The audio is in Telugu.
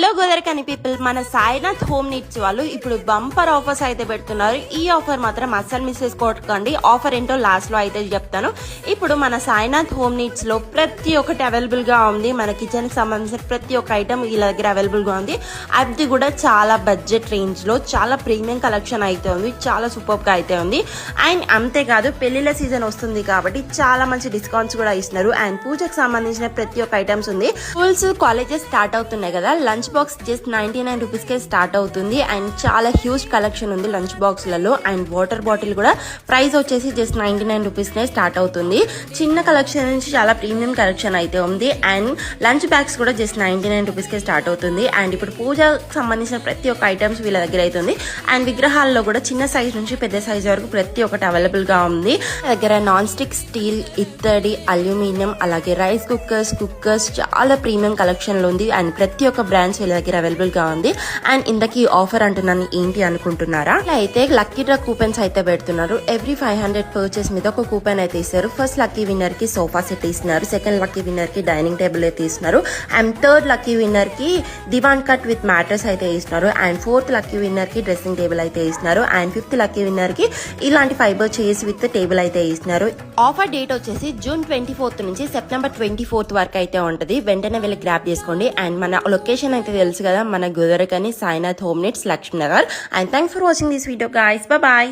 హలో గోదరికని పీపుల్, మన సాయినాథ్ హోమ్ నీడ్స్ వాళ్ళు ఇప్పుడు బంపర్ ఆఫర్స్ అయితే పెడుతున్నారు. ఈ ఆఫర్ మాత్రం అస్సలు మిస్ చేసుకోకండి. ఆఫర్ ఏంటో లాస్ట్ లో అయితే చెప్తాను. ఇప్పుడు మన సాయినాథ్ హోమ్ నీడ్స్ లో ప్రతి ఒక్కటి అవైలబుల్ గా ఉంది. మన కిచెన్ కి సంబంధించిన ప్రతి ఒక్క ఐటమ్ వీళ్ళ దగ్గర అవైలబుల్ గా ఉంది. అది కూడా చాలా బడ్జెట్ రేంజ్ లో చాలా ప్రీమియం కలెక్షన్ అయితే ఉంది. చాలా సూపర్ గా అయితే ఉంది. అండ్ అంతేకాదు పెళ్లిళ్ళ సీజన్ వస్తుంది కాబట్టి చాలా మంచి డిస్కౌంట్స్ కూడా ఇస్తున్నారు. అండ్ పూజకు సంబంధించిన ప్రతి ఒక్క ఐటమ్స్ ఉంది. స్కూల్స్ కాలేజెస్ స్టార్ట్ అవుతున్నాయి కదా, లంచ్ బాక్స్ జస్ట్ 99 రూపీస్ కే స్టార్ట్ అవుతుంది. అండ్ చాలా హ్యూజ్ కలెక్షన్ ఉంది లంచ్ బాక్స్ లలో. అండ్ వాటర్ బాటిల్ కూడా ప్రైస్ వచ్చేసి జస్ట్ 99 రూపీస్ నే స్టార్ట్ అవుతుంది. చిన్న కలెక్షన్ నుంచి చాలా ప్రీమియం కలెక్షన్ అయితే ఉంది. అండ్ లంచ్ బ్యాగ్స్ కూడా జస్ట్ 99 రూపీస్ కే స్టార్ట్ అవుతుంది. అండ్ ఇప్పుడు పూజకు సంబంధించిన ప్రతి ఒక్క ఐటమ్స్ వీళ్ళ దగ్గర అవుతుంది. అండ్ విగ్రహాల్లో కూడా చిన్న సైజ్ నుంచి పెద్ద సైజ్ వరకు ప్రతి ఒక్కటి అవైలబుల్ గా ఉంది. దగ్గర నాన్ స్టిక్ స్టీల్, ఇత్తడి, అల్యూమినియం, అలాగే రైస్ కుక్కర్స్ చాలా ప్రీమియం కలెక్షన్ లో ఉంది. అండ్ ప్రతి ఒక్క బ్రాండ్స్ వీళ్ళ దగ్గర అవైలబుల్ గా ఉంది. అండ్ ఇంతకీ ఆఫర్ అంటున్నాను ఏంటి అనుకుంటున్నారా? అయితే లక్కీ డ్రా కూపన్స్ అయితే పెడుతున్నారు. ఎవ్రీ 500 పర్చేస్ మీద ఒక కూపన్ అయితే ఇస్తారు. ఫస్ట్ లక్కీ విన్నర్ కి సోఫా సెట్ ఇస్తున్నారు. సెకండ్ లక్కీ విన్నర్ కి డైనింగ్ టేబుల్ అయితే ఇస్తున్నారు. అండ్ థర్డ్ లక్కీ విన్నర్ కి దివాన్ కట్ విత్ మ్యాట్రెస్ అయితే ఇస్తున్నారు. అండ్ ఫోర్త్ లక్కీ విన్నర్ కి డ్రెస్సింగ్ టేబుల్ అయితే ఇస్తున్నారు. అండ్ ఫిఫ్త్ లక్కీ విన్నర్ కి ఇలాంటి ఫైబర్ చైర్స్ విత్ టేబుల్ అయితే ఇస్తున్నారు. ఆఫర్ డేట్ వచ్చేసి జూన్ 24 నుంచి సెప్టెంబర్ 24 వరకు అయితే ఉంటది. వెంటనే వెళ్ళి గ్రాప్ చేసుకోండి. అండ్ మన లొకేషన్ అయితే తెలుసు కదా, మన గోదరికని Sainath home needs, Lakshmi Nagar. And thanks for watching this video guys. Bye bye.